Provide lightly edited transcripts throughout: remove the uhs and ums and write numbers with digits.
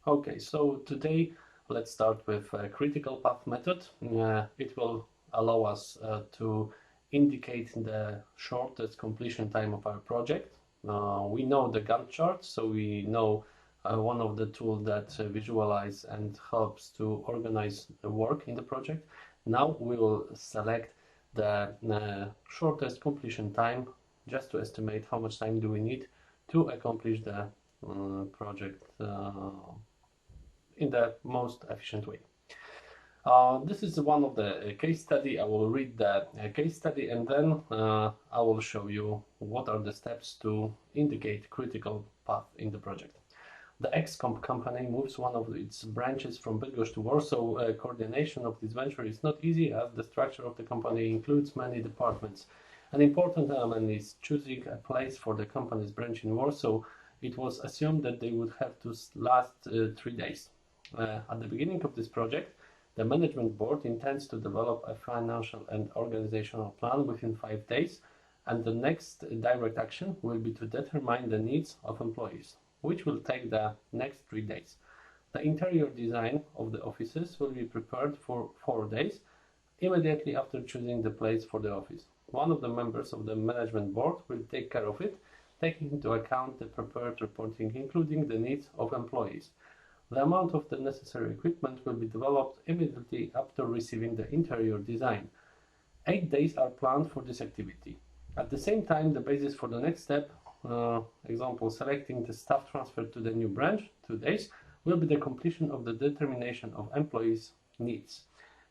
Okay, so today let's start with a critical path method. It will allow us to indicate the shortest completion time of our project. We know the Gantt chart, so we know one of the tools that visualize and helps to organize the work in the project. Now we will select the shortest completion time just to estimate how much time do we need to accomplish the project in the most efficient way. This is one of the case study. I will read the case study and then I will show you what are the steps to indicate critical path in the project. The XCOMP company moves one of its branches from Bydgoszcz to Warsaw. Coordination of this venture is not easy as the structure of the company includes many departments. An important element is choosing a place for the company's branch in Warsaw. It was assumed that they would have to last 3 days. At the beginning of this project, the management board intends to develop a financial and organizational plan within 5 days, and the next direct action will be to determine the needs of employees, which will take the next 3 days. The interior design of the offices will be prepared for 4 days, immediately after choosing the place for the office. One of the members of the management board will take care of it, taking into account the prepared reporting, including the needs of employees. The amount of the necessary equipment will be developed immediately after receiving the interior design. 8 days are planned for this activity. At the same time, the basis for the next step, example, selecting the staff transfer to the new branch, 2 days, will be the completion of the determination of employees' needs.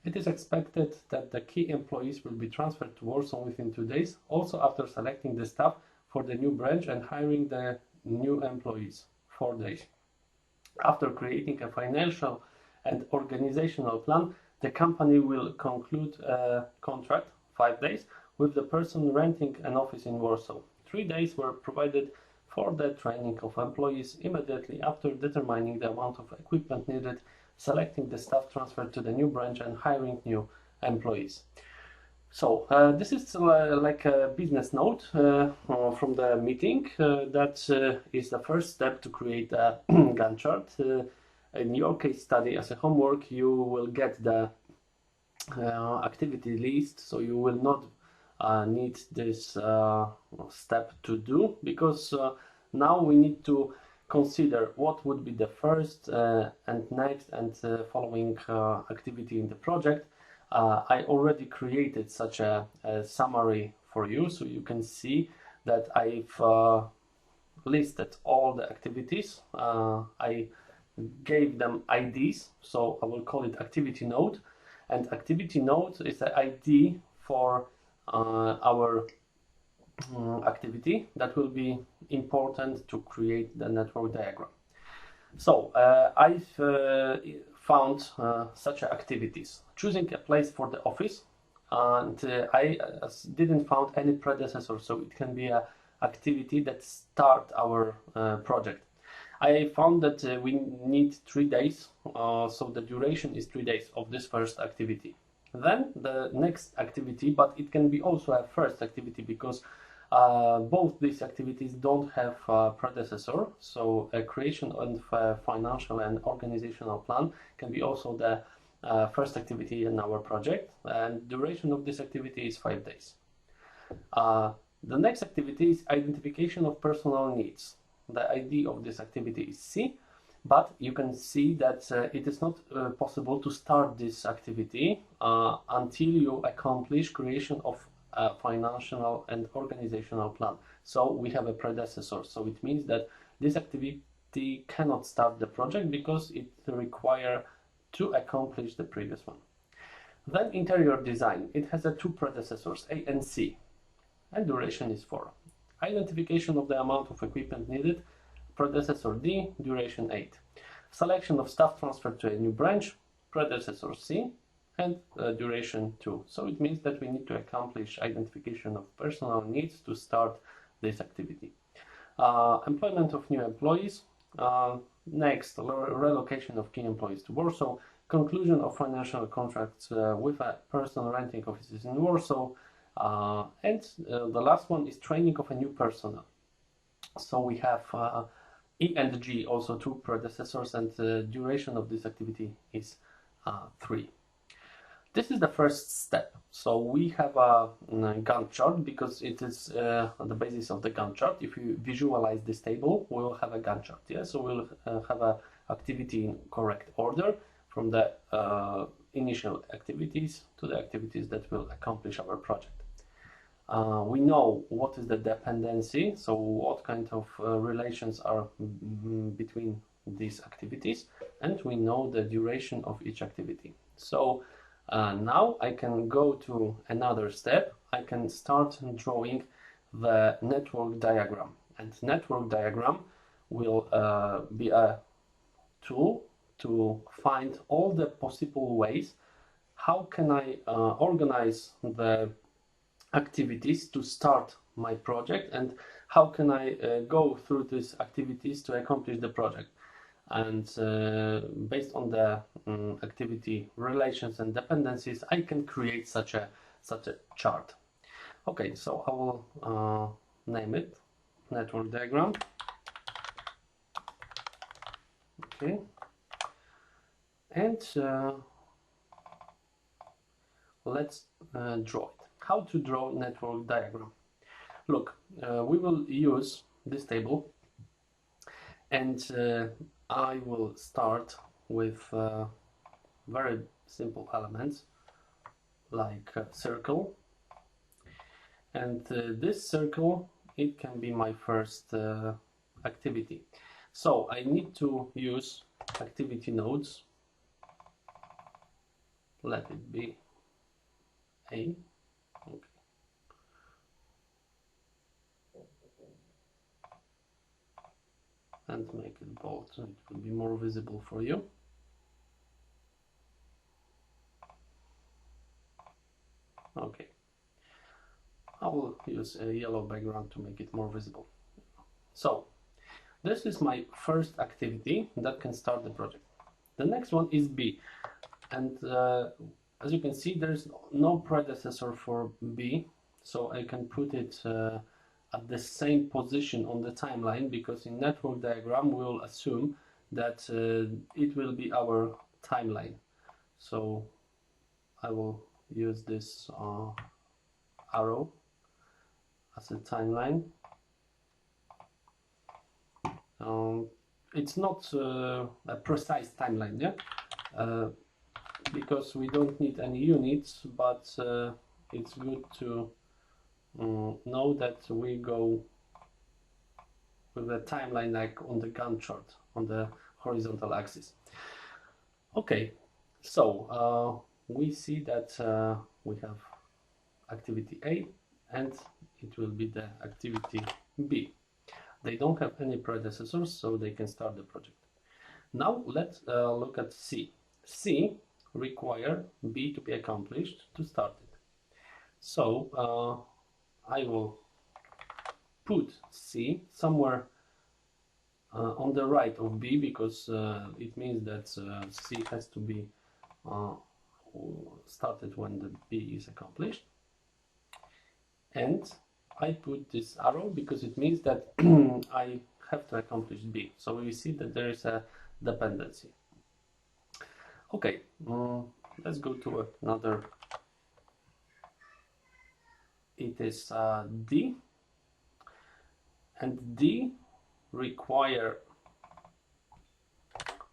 It is expected that the key employees will be transferred to Warsaw within 2 days, also after selecting the staff for the new branch and hiring the new employees, 4 days. After creating a financial and organizational plan, the company will conclude a contract, 5 days, with the person renting an office in Warsaw. 3 days were provided for the training of employees immediately after determining the amount of equipment needed, selecting the staff transferred to the new branch and hiring new employees. So this is like a business note from the meeting that is the first step to create a Gantt chart. In your case study as a homework, you will get the activity list, so you will not need this step to do, because now we need to consider what would be the first and next and following activity in the project. I already created such a summary for you, so you can see that I've listed all the activities. I gave them IDs, so I will call it activity node, and activity node is the ID for our activity that will be important to create the network diagram. So I've found such activities. Choosing a place for the office, and I didn't found any predecessor, so it can be an activity that start our project. I found that we need 3 days, so the duration is 3 days of this first activity. Then the next activity, but it can be also a first activity because both these activities don't have a predecessor, so a creation of a financial and organizational plan can be also the first activity in our project, and duration of this activity is 5 days. The next activity is identification of personal needs. The ID of this activity is C, but you can see that it is not possible to start this activity until you accomplish creation of a financial and organizational plan. So we have a predecessor, so it means that this activity cannot start the project because it requires to accomplish the previous one. Then interior design, it has two predecessors, A and C, and duration is 4. Identification of the amount of equipment needed, predecessor D, duration 8. Selection of staff transfer to a new branch, predecessor C, and duration 2. So it means that we need to accomplish identification of personal needs to start this activity. Employment of new employees, next relocation of key employees to Warsaw, conclusion of financial contracts with a person renting offices in Warsaw, and the last one is training of a new personnel. So we have E and G also two predecessors, and the duration of this activity is 3. This is the first step. So we have a Gantt chart because it is on the basis of the Gantt chart. If you visualize this table, we will have a Gantt chart. Yeah, so we'll have a activity in correct order from the initial activities to the activities that will accomplish our project. We know what is the dependency, so what kind of relations are between these activities, and we know the duration of each activity. So now I can go to another step. I can start drawing the network diagram, and network diagram will be a tool to find all the possible ways how can I organize the activities to start my project, and how can I go through these activities to accomplish the project. And based on the activity relations and dependencies, I can create such a chart. Okay, so I will name it network diagram. Okay, and let's draw it. How to draw network diagram? Look, we will use this table, and I will start with very simple elements like a circle, and this circle, it can be my first activity. So I need to use activity nodes. Let it be A. Okay. And make it bold so it will be more visible for you. Okay. I will use a yellow background to make it more visible. So this is my first activity that can start the project. The next one is B, and as you can see, there's no predecessor for B, so I can put it at the same position on the timeline, because in network diagram we will assume that it will be our timeline. So I will use this arrow as a timeline. It's not a precise timeline, yeah, because we don't need any units, but it's good to know that we go with a timeline like on the Gantt chart on the horizontal axis. Okay, so we see that we have activity A, and it will be the activity B. They don't have any predecessors, so they can start the project. Now let's look at C. C require B to be accomplished to start it. So I will put C somewhere on the right of B, because it means that C has to be started when the B is accomplished. And I put this arrow because it means that I have to accomplish B. So we see that there is a dependency. Okay, let's go to another. It is D, and D require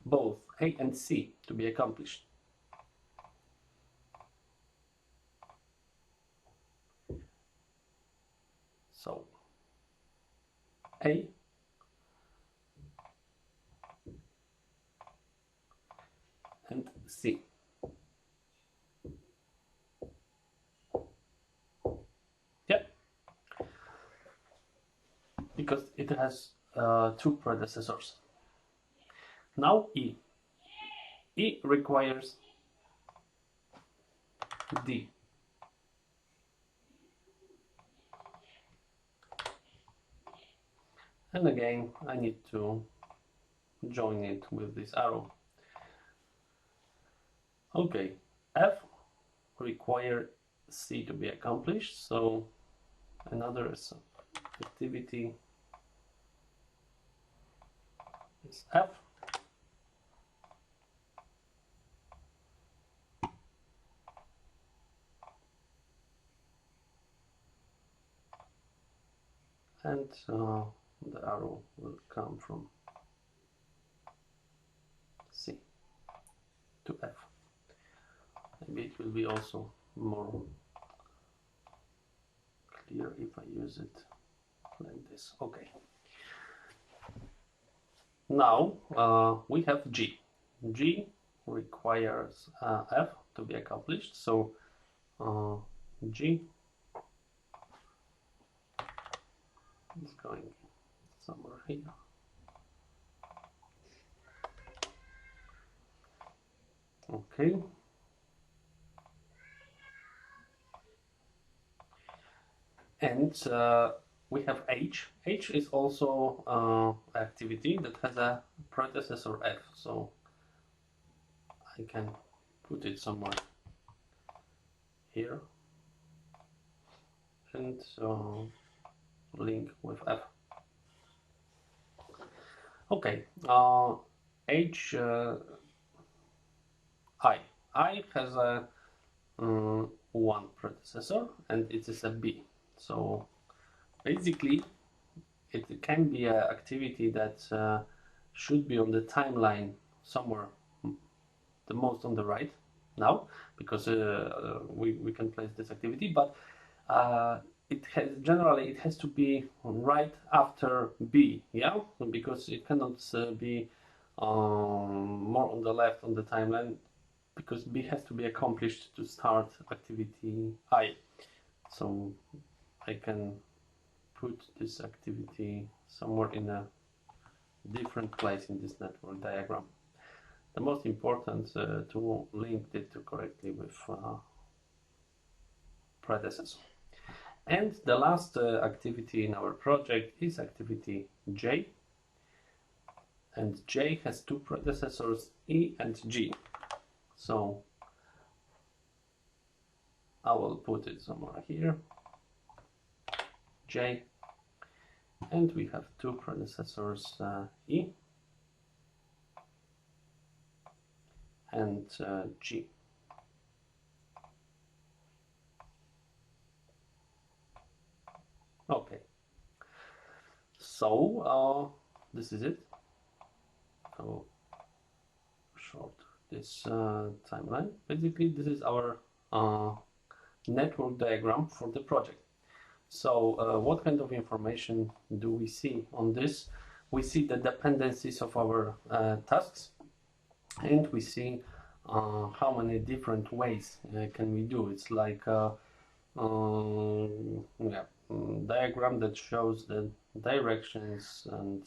both A and C to be accomplished. So A and C. Yeah, because it has two predecessors. Now E. E requires D. And again, I need to join it with this arrow. Okay, F require C to be accomplished, so another activity is F. And the arrow will come from C to F. Maybe it will be also more clear if I use it like this. Okay. Now we have G. G requires F to be accomplished, so G is going somewhere here. Okay. And we have H. H is also activity that has a predecessor F, so I can put it somewhere here and link with F. Okay, H I has a one predecessor and it is a B. So basically it can be an activity that should be on the timeline somewhere, the most on the right now, because we can place this activity, but it has to be right after B, yeah, because it cannot be more on the left on the timeline, because B has to be accomplished to start activity I. So I can put this activity somewhere in a different place in this network diagram. The most important to link it correctly with predecessor. And the last activity in our project is activity J. And J has two predecessors, E and G. So I will put it somewhere here, J, and we have two predecessors, E and G. Okay, so this is it. So short this timeline. Basically, this is our network diagram for the project. So what kind of information do we see on this? We see the dependencies of our tasks, and we see how many different ways can we do. It's like a diagram that shows the directions and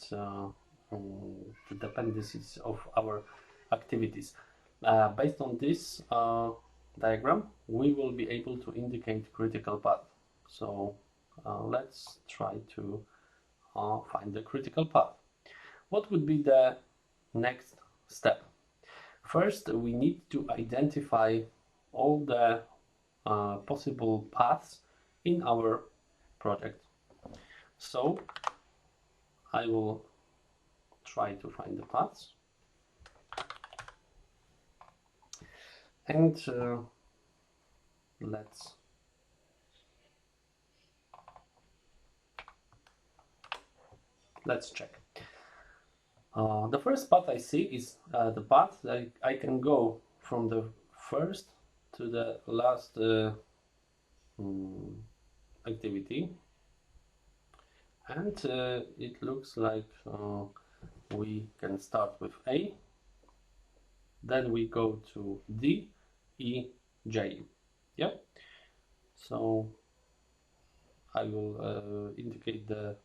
the dependencies of our activities. Based on this diagram, we will be able to indicate critical path. So let's try to find the critical path. What would be the next step? First, we need to identify all the possible paths in our project. So I will try to find the paths. And let's check. The first path I see is the path that I can go from the first to the last activity, and it looks like we can start with A, then we go to D, E, J. Yeah, so I will indicate the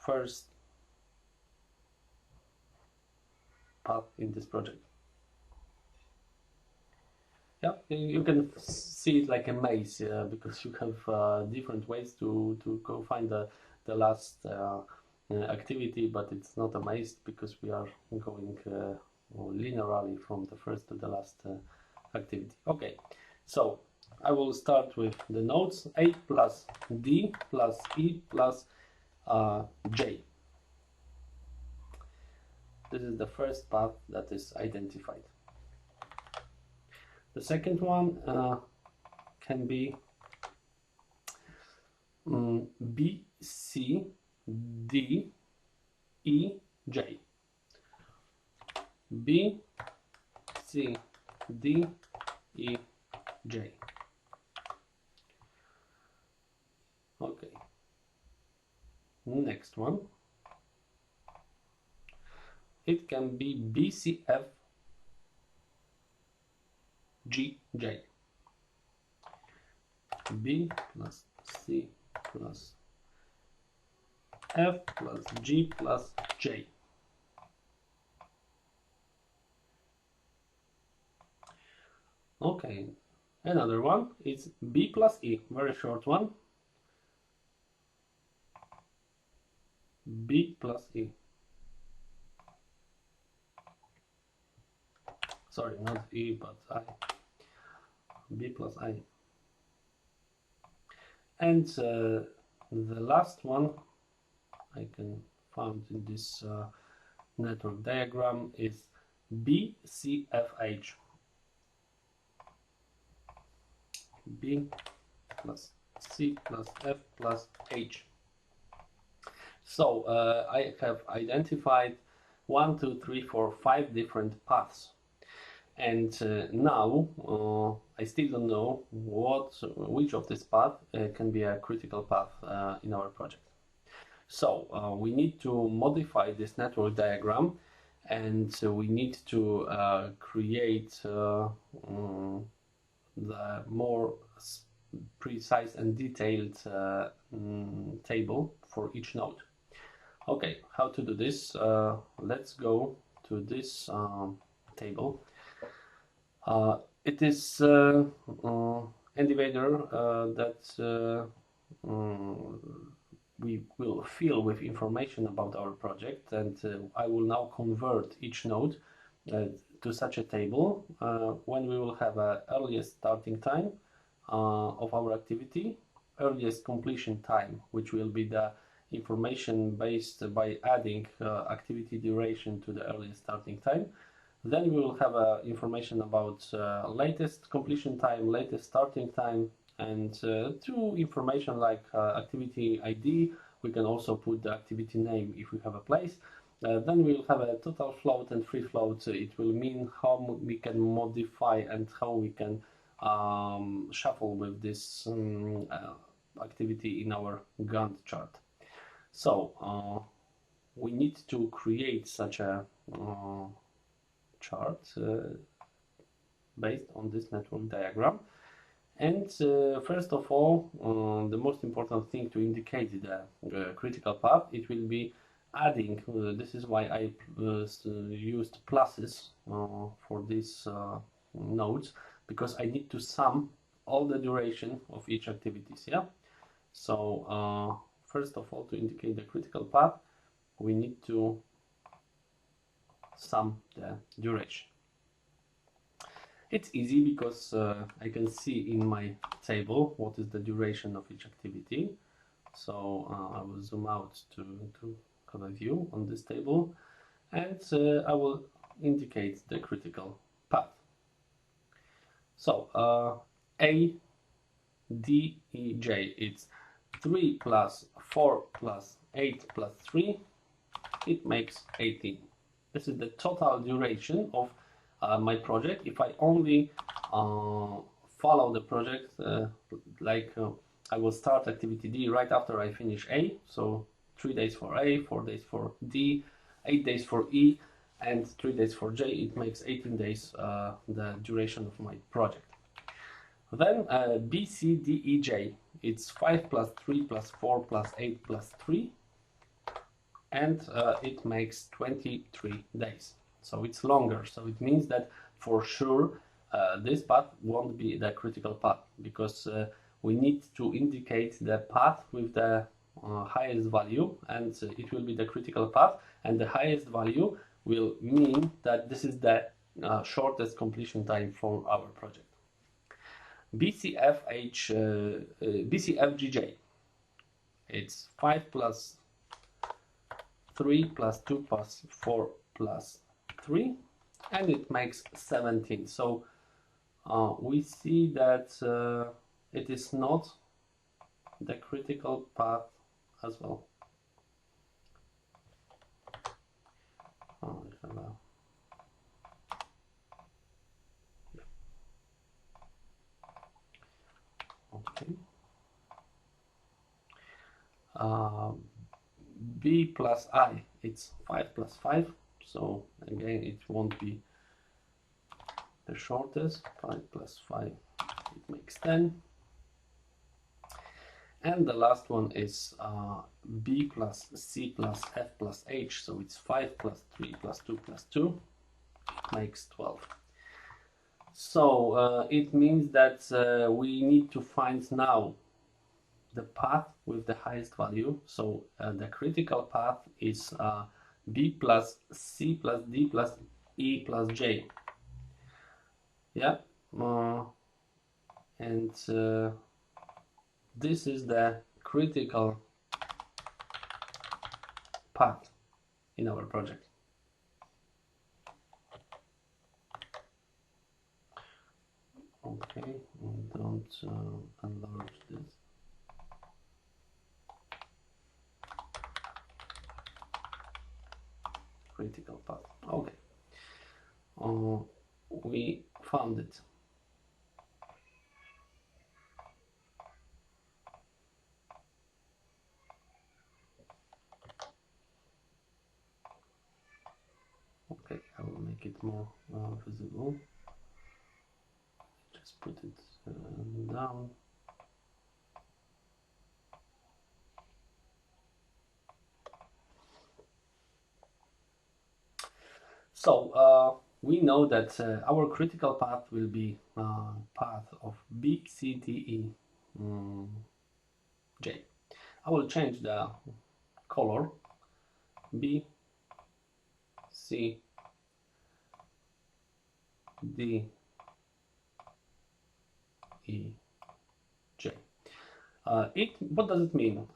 first path in this project. Yeah, you can see it like a maze because you have different ways to go find the last activity, but it's not a maze because we are going linearly from the first to the last activity. Okay, so I will start with the nodes A plus D plus E plus J. This is the first path that is identified. The second one can be B, C, D, E, J. B, C, D, E, J. Okay. Next one. It can be B, C, F, G, J. B plus C plus F plus G plus J. Okay, another one is B plus E, very short one. B plus E. Sorry, not E, but I. B plus I. And the last one I can find in this network diagram is BCFH. B plus C plus F plus H. So I have identified 1, 2, 3, 4, 5 different paths. And now I still don't know which of this path can be a critical path in our project. So we need to modify this network diagram, and we need to create the more precise and detailed table for each node. Okay, how to do this? Let's go to this table. It is a divider that we will fill with information about our project, and I will now convert each node to such a table when we will have an earliest starting time of our activity, earliest completion time, which will be the information based by adding activity duration to the earliest starting time. Then we will have information about latest completion time, latest starting time, and two information like activity ID. We can also put the activity name if we have a place. Then we will have a total float and free float. It will mean how we can modify and how we can shuffle with this activity in our Gantt chart. So we need to create such a chart based on this network diagram. And first of all, the most important thing to indicate the critical path, it will be adding. This is why I used pluses for these nodes, because I need to sum all the duration of each activities. Yeah. So first of all, to indicate the critical path, we need to sum the duration. It's easy because I can see in my table what is the duration of each activity. So I will zoom out to have a view on this table, and I will indicate the critical path. So A, D, E, J, it's 3 plus 4 plus 8 plus 3, it makes 18. This is the total duration of my project. If I only follow the project I will start activity D right after I finish A, so 3 days for A, 4 days for D, 8 days for E, and 3 days for J, it makes 18 days the duration of my project. Then B, C, D, E, J, it's 5 plus 3 plus 4 plus 8 plus 3, and it makes 23 days. So it's longer, so it means that for sure this path won't be the critical path, because we need to indicate the path with the highest value, and it will be the critical path, and the highest value will mean that this is the shortest completion time for our project. BCFGJ, it's 5 plus 3 plus 2 plus 4 plus 3, and it makes 17. So we see that it is not the critical path as well. Okay. B plus I, it's 5 plus 5, so again it won't be the shortest. 5 plus 5, it makes 10. And the last one is B plus C plus F plus H, so it's 5 plus 3 plus 2 plus 2, it makes 12. So it means that we need to find now the path with the highest value. So the critical path is B plus C plus D plus E plus J. Yeah, and this is the critical path in our project. Okay, don't enlarge this. Critical path. Okay. We found it. Okay, I will make it more visible. Just put it down. So we know that our critical path will be path of B, C, D, E, J. I will change the color. B, C, D, E, J. What does it mean?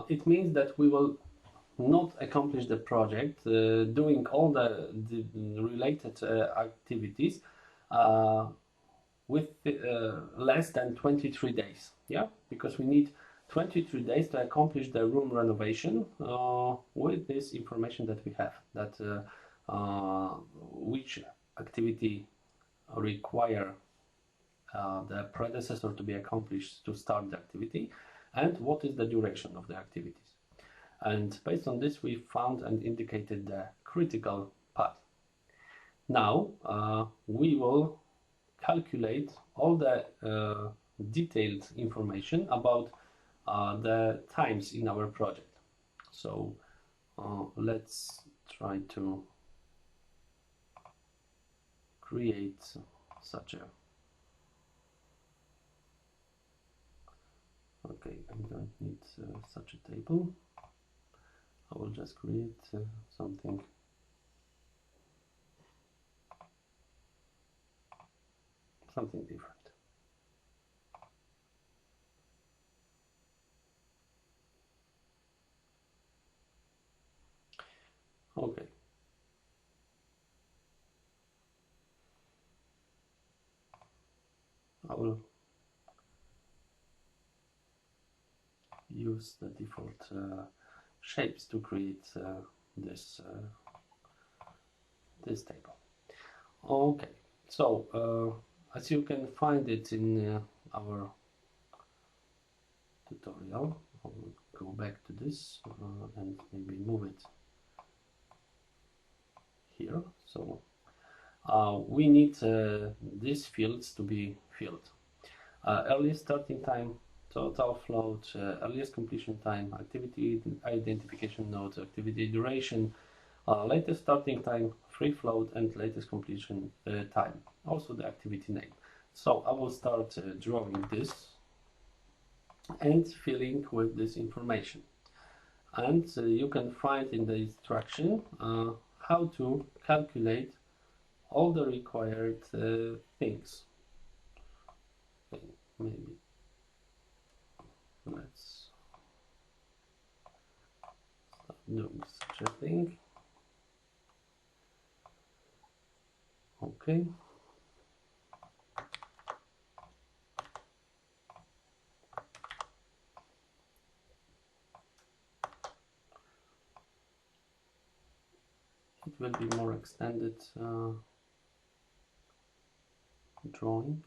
It means that we will not accomplish the project doing all the related activities with less than 23 days. Yeah, because we need 23 days to accomplish the room renovation with this information that we have, that which activity require the predecessor to be accomplished to start the activity, and what is the duration of the activities. And based on this, we found and indicated the critical path. Now we will calculate all the detailed information about the times in our project. So let's try to create such a okay, I don't need such a table. I will just create something different. Okay. I will use the default shapes to create this table. Okay, so as you can find it in our tutorial, I'll go back to this and maybe move it here. So we need these fields to be filled. Earliest starting time, total float, earliest completion time, activity identification node, activity duration, latest starting time, free float, and latest completion time. Also the activity name. So I will start drawing this and filling with this information. And you can find in the instruction how to calculate all the required things. Okay, maybe let's start doing such a thing. Okay. It will be more extended drawing.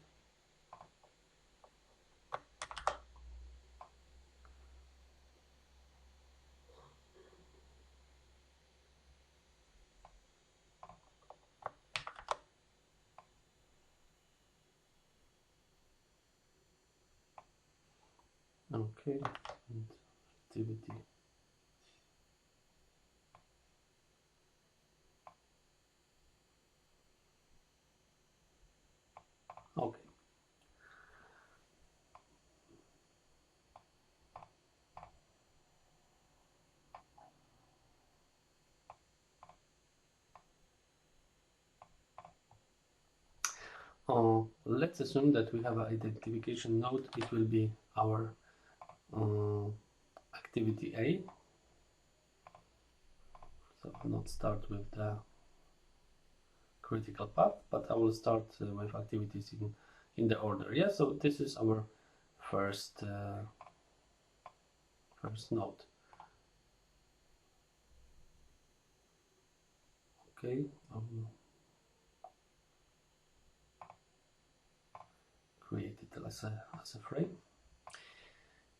Okay, and activity. Okay. Let's assume that we have an identification node. It will be our activity A. So I will not start with the critical path, but I will start with activities in the order. Yeah, so this is our first first node. Okay, create it as a frame,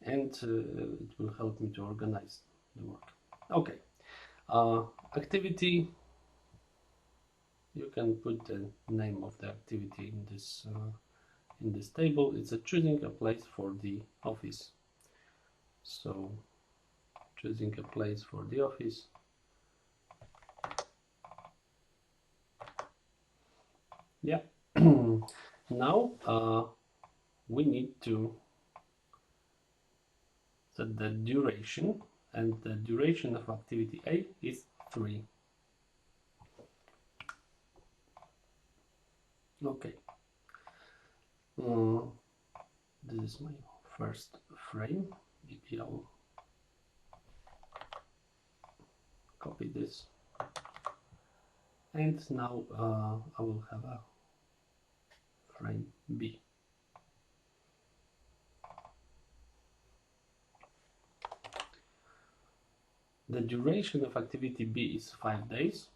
and it will help me to organize the work. Okay, activity. You can put the name of the activity in this table. It's choosing a place for the office. So choosing a place for the office. Yeah. Now we need to set the duration, and the duration of activity A is 3. Okay. This is my first frame. Maybe I'll copy this, and now I will have a frame B. The duration of activity B is 5 days.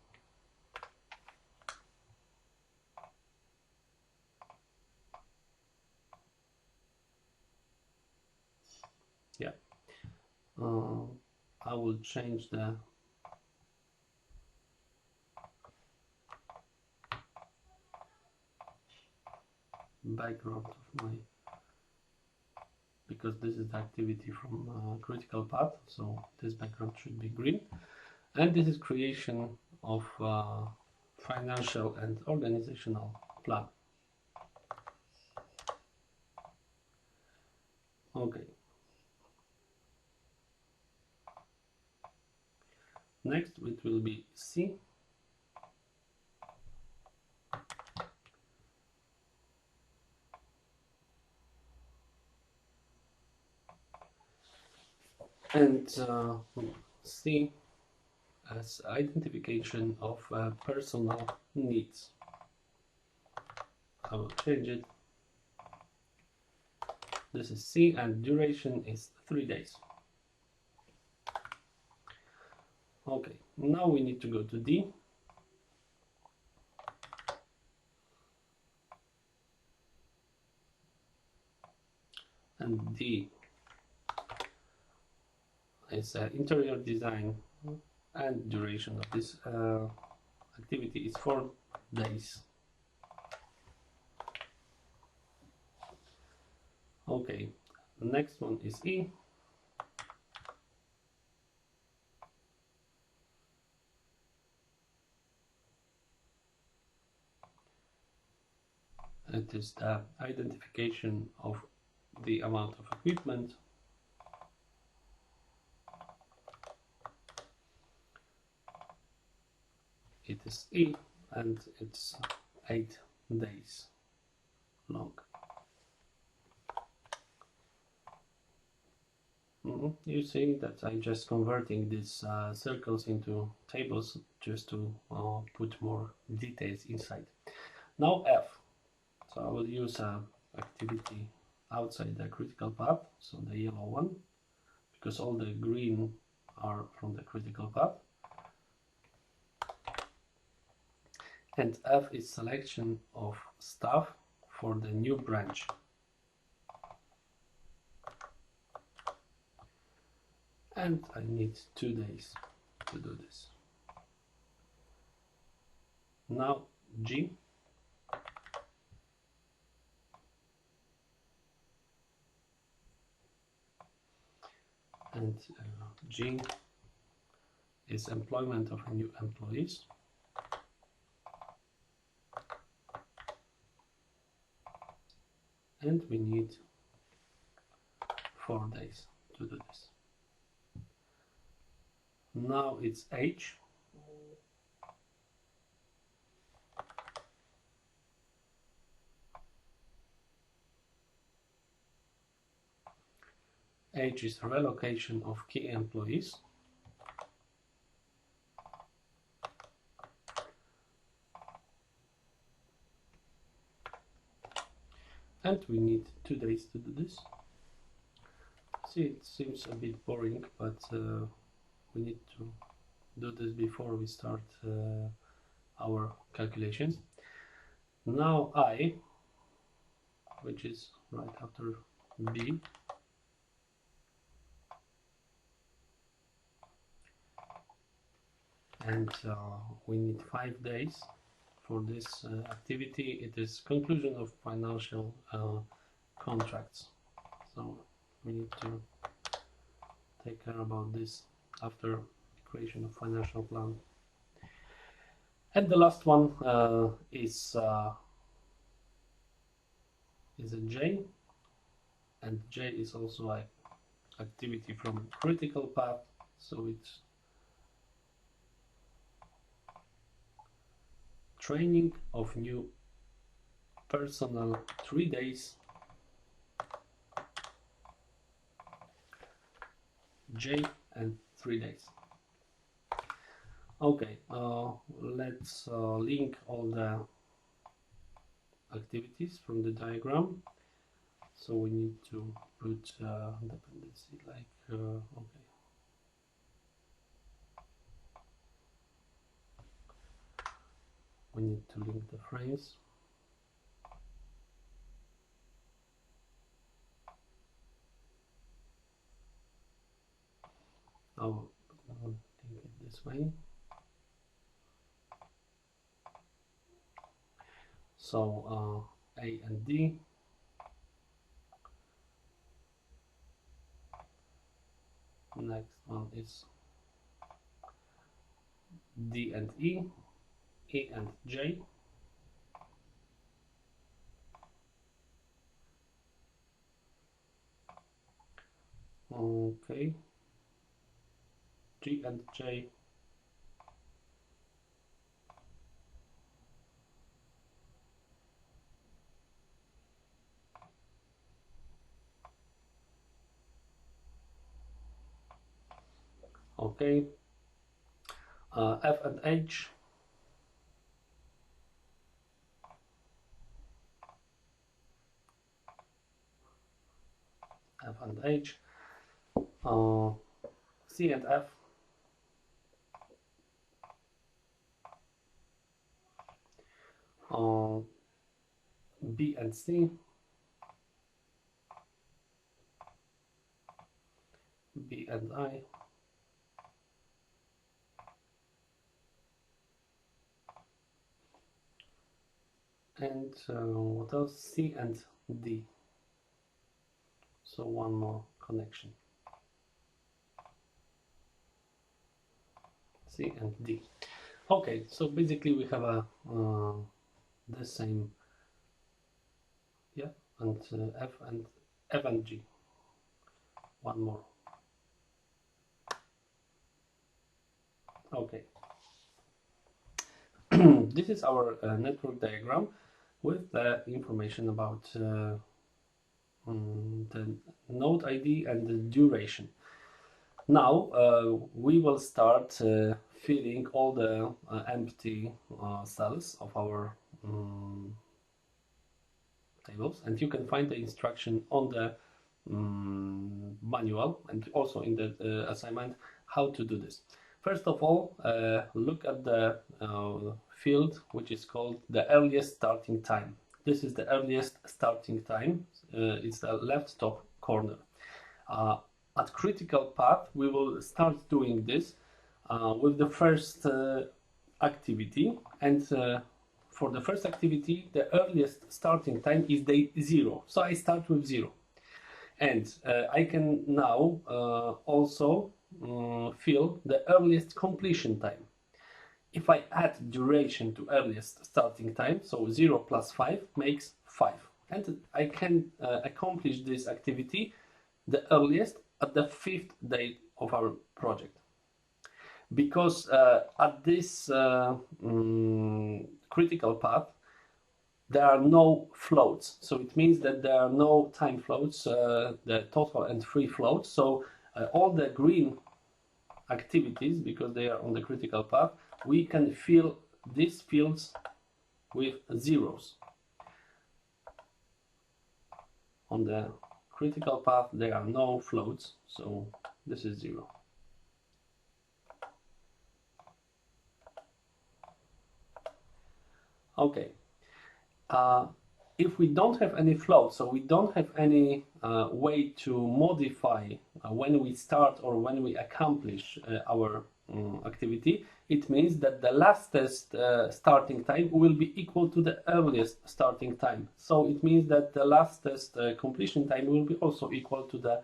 Yeah. I will change the background of my, because this is the activity from critical path, so this background should be green, and this is creation of financial and organizational plan. Okay. Next it will be C. And C as identification of personal needs. I will change it. This is C, and duration is 3 days. Okay, now we need to go to D. And D is interior design, and duration of this activity is 4 days. Okay, the next one is E. It is the identification of the amount of equipment. It is E, and it's 8 days long. You see that I'm just converting these circles into tables just to put more details inside. Now F. So I will use a activity outside the critical path, so the yellow one, because all the green are from the critical path. And F is selection of staff for the new branch. And I need 2 days to do this. Now G. And G is employment of new employees. And we need 4 days to do this. Now it's H. H is relocation of key employees. And we need 2 days to do this. See, it seems a bit boring, but we need to do this before we start our calculations. Now I, which is right after B, and we need 5 days for this activity. It is conclusion of financial contracts, so we need to take care about this after creation of financial plan. And the last one is a J, and J is also an activity from critical path, so it's training of new personnel, 3 days. J and 3 days. Okay, let's link all the activities from the diagram. So we need to put dependency like okay. We need to link the frames. I'll link it this way. So A and D. Next one is D and E, E and J. Okay. G and J. Okay. F and H. F and H. C and F. B and C. B and I. And what else? C and D. So one more connection. C and D. Okay, so basically we have a the same, yeah, and F and G. One more. Okay. This is our network diagram with the information about the node ID and the duration. Now we will start filling all the empty cells of our tables, and you can find the instruction on the manual and also in the assignment how to do this. First of all, look at the field which is called the earliest starting time. This is the earliest starting time. It's the left top corner. At critical path, we will start doing this with the first activity, and for the first activity, the earliest starting time is day 0. So I start with 0. And I can now also fill the earliest completion time. If I add duration to earliest starting time, so 0 plus 5 makes 5. And I can accomplish this activity the earliest at the 5th day of our project. Because at this critical path, there are no floats. So it means that there are no time floats, the total and free floats. So all the green activities, because they are on the critical path, we can fill these fields with zeros. On the critical path, there are no floats, so this is 0. Okay. If we don't have any float, so we don't have any way to modify when we start or when we accomplish our activity, it means that the lastest starting time will be equal to the earliest starting time. So it means that the lastest completion time will be also equal to the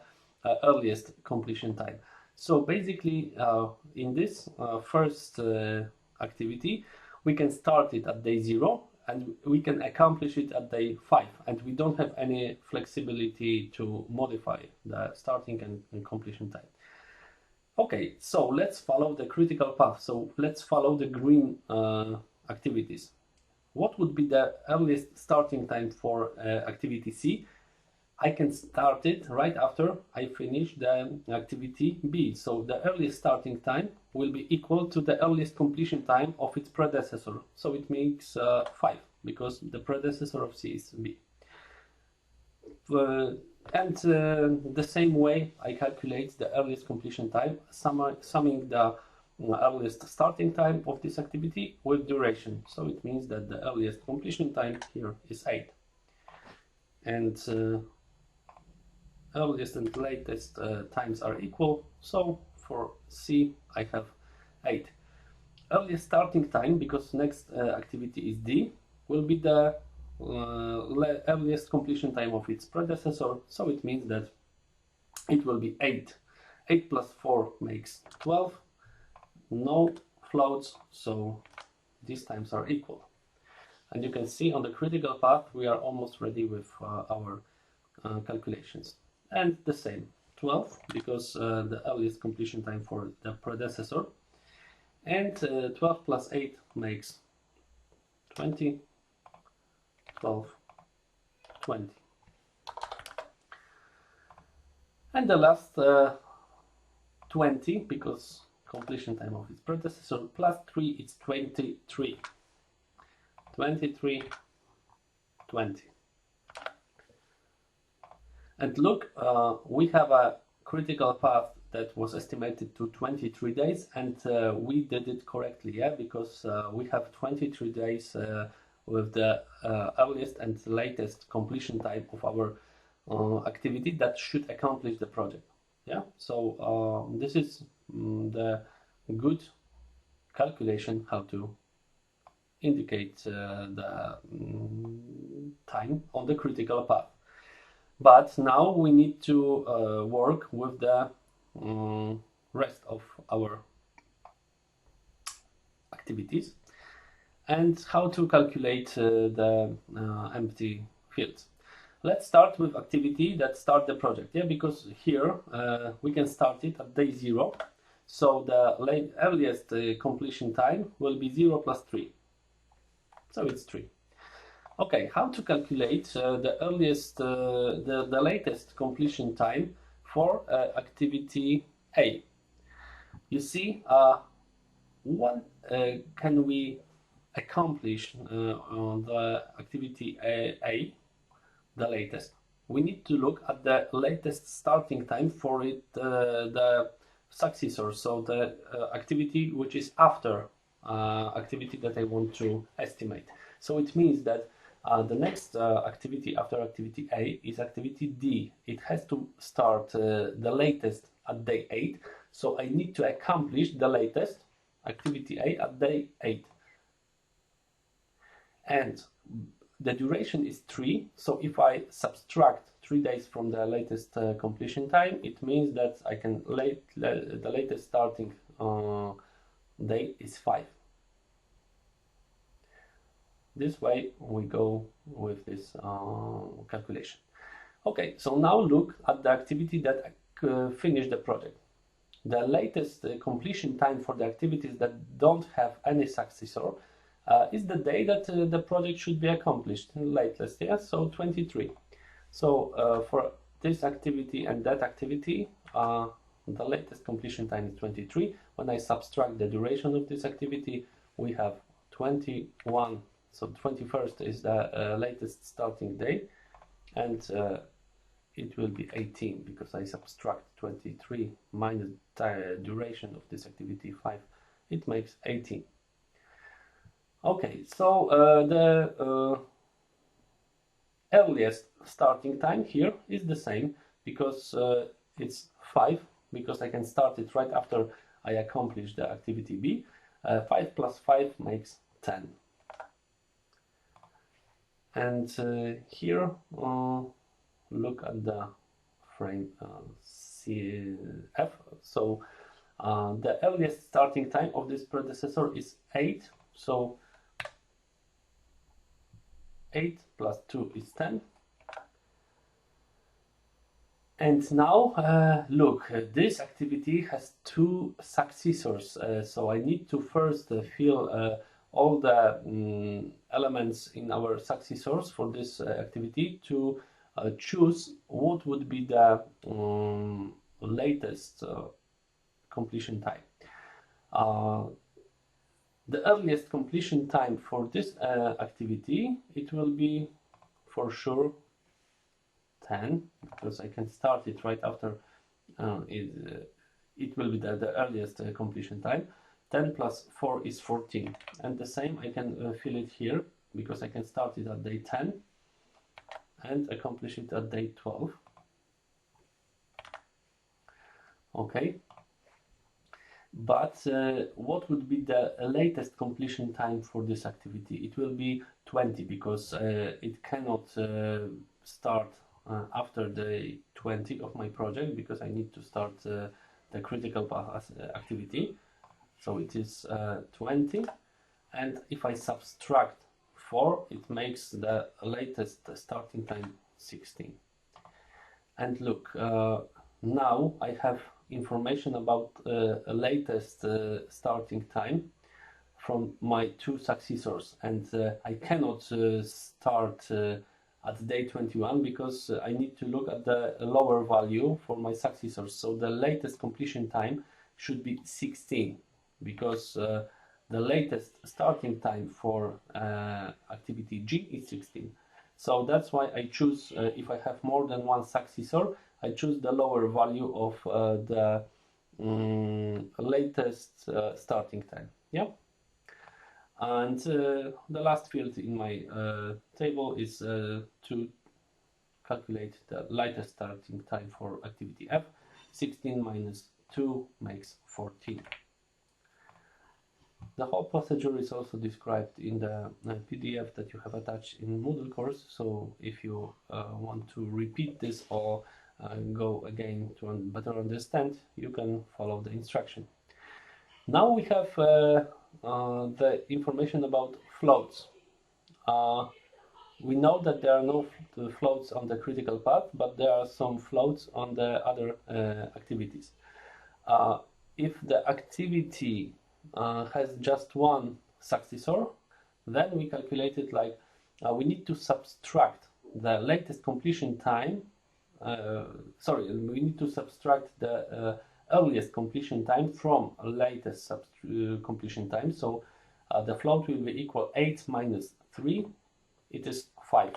earliest completion time. So basically, in this first activity, we can start it at day 0 and we can accomplish it at day 5, and we don't have any flexibility to modify the starting and completion time. Okay, so let's follow the critical path. So let's follow the green activities. What would be the earliest starting time for activity C? I can start it right after I finish the activity B. So the earliest starting time will be equal to the earliest completion time of its predecessor. So it makes 5, because the predecessor of C is B. And the same way I calculate the earliest completion time, summing the earliest starting time of this activity with duration. So it means that the earliest completion time here is 8. And earliest and latest times are equal, so for C I have 8. Earliest starting time, because next activity is D, will be the earliest completion time of its predecessor, so it means that it will be 8. 8 plus 4 makes 12. No floats, so these times are equal. And you can see on the critical path we are almost ready with our calculations. And the same, 12, because the earliest completion time for the predecessor. And 12 plus 8 makes 20. 12, 20. And the last 20, because completion time of its predecessor, plus 3, it's 23. 23, 20. And look, we have a critical path that was estimated to 23 days, and we did it correctly, yeah, because we have 23 days with the earliest and latest completion time of our activity that should accomplish the project. Yeah, so this is the good calculation how to indicate the time on the critical path. But now we need to work with the rest of our activities and how to calculate the empty fields. Let's start with activity that start the project, yeah, because here we can start it at day 0. So the earliest completion time will be 0 plus 3. So it's 3. Okay, how to calculate the earliest, the latest completion time for activity A? You see, can we accomplish on the activity A, the latest, we need to look at the latest starting time for it, the successor, so the activity which is after activity that I want to estimate. So it means that the next activity after activity A is activity D. It has to start the latest at day 8. So I need to accomplish the latest activity A at day 8. And the duration is 3. So if I subtract 3 days from the latest completion time, it means that I can the latest starting day is 5. This way we go with this calculation. Okay, so now look at the activity that finished the project. The latest completion time for the activities that don't have any successor is the day that the project should be accomplished, latest, yeah, so 23. So for this activity and that activity, the latest completion time is 23. When I subtract the duration of this activity, we have 21. So 21st is the latest starting day, and it will be 18 because I subtract 23 minus the duration of this activity 5. It makes 18. Okay, so the earliest starting time here is the same because it's 5, because I can start it right after I accomplish the activity B. 5 plus 5 makes 10. And here, look at the frame CF. So the earliest starting time of this predecessor is 8. So 8 plus 2 is 10. And now, look, this activity has 2 successors. So I need to first fill all the elements in our successors for this activity to choose what would be the latest completion time. The earliest completion time for this activity, it will be for sure 10, because I can start it right after it will be the earliest completion time. 10 plus 4 is 14, and the same I can fill it here because I can start it at day 10 and accomplish it at day 12. Okay, but what would be the latest completion time for this activity? It will be 20 because it cannot start after day 20 of my project because I need to start the critical path activity. So it is 20, and if I subtract 4, it makes the latest starting time 16. And look, now I have information about latest starting time from my 2 successors, and I cannot start at day 21 because I need to look at the lower value for my successors. So the latest completion time should be 16. Because the latest starting time for activity G is 16. So that's why I choose, if I have more than 1 successor, I choose the lower value of the latest starting time. Yeah. And the last field in my table is to calculate the latest starting time for activity F. 16 minus 2 makes 14. The whole procedure is also described in the PDF that you have attached in Moodle course, so if you want to repeat this or go again to better understand, you can follow the instruction. Now we have the information about floats. We know that there are no floats on the critical path, but there are some floats on the other activities. If the activity has just 1 successor, then we calculate it like we need to subtract the latest completion time. We need to subtract the earliest completion time from latest completion time. So the float will be equal 8 minus 3, it is 5.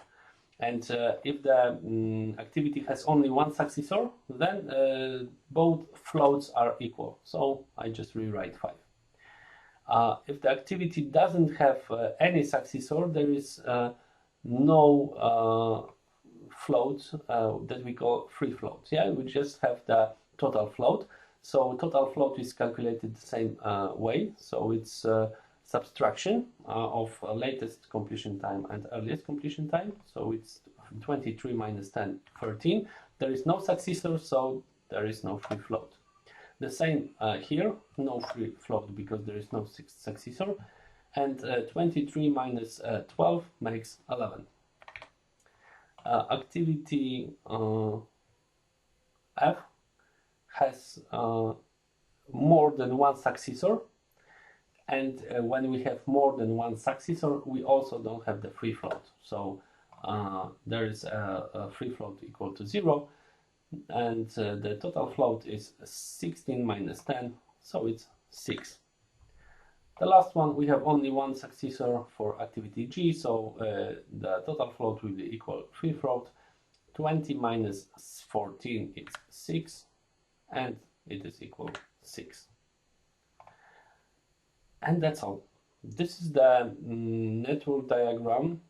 And if the activity has only one successor, then both floats are equal. So I just rewrite 5. If the activity doesn't have any successor, there is no float that we call free float. Yeah, we just have the total float. So total float is calculated the same way. So it's subtraction of latest completion time and earliest completion time. So it's 23 minus 10, 13. There is no successor, so there is no free float. The same here, no free float because there is no successor. And 23 minus 12 makes 11. Activity F has more than one successor, and when we have more than one successor, we also don't have the free float. So there is a free float equal to 0, and the total float is 16 minus 10, so it's 6. The last one, we have only one successor for activity G, so the total float will be equal free float. 20 minus 14 is 6, and it is equal 6. And that's all. This is the network diagram,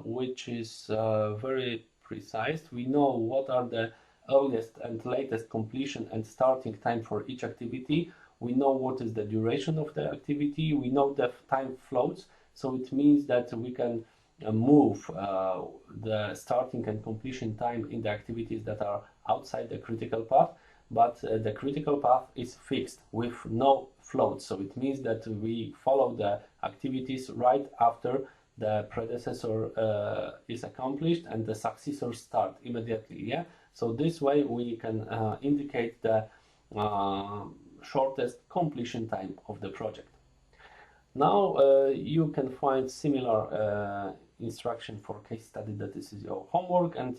which is very precise. We know what are the earliest and latest completion and starting time for each activity. We know what is the duration of the activity. We know the time floats. So it means that we can move the starting and completion time in the activities that are outside the critical path. But the critical path is fixed with no float. So it means that we follow the activities right after the predecessor is accomplished and the successor start immediately. Yeah. So this way we can indicate the shortest completion time of the project. Now you can find similar instruction for case study, that this is your homework, and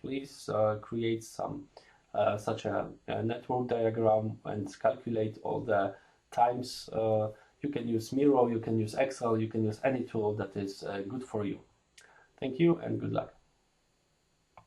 please create some such a network diagram and calculate all the times. You can use Miro, you can use Excel, you can use any tool that is good for you. Thank you and good luck.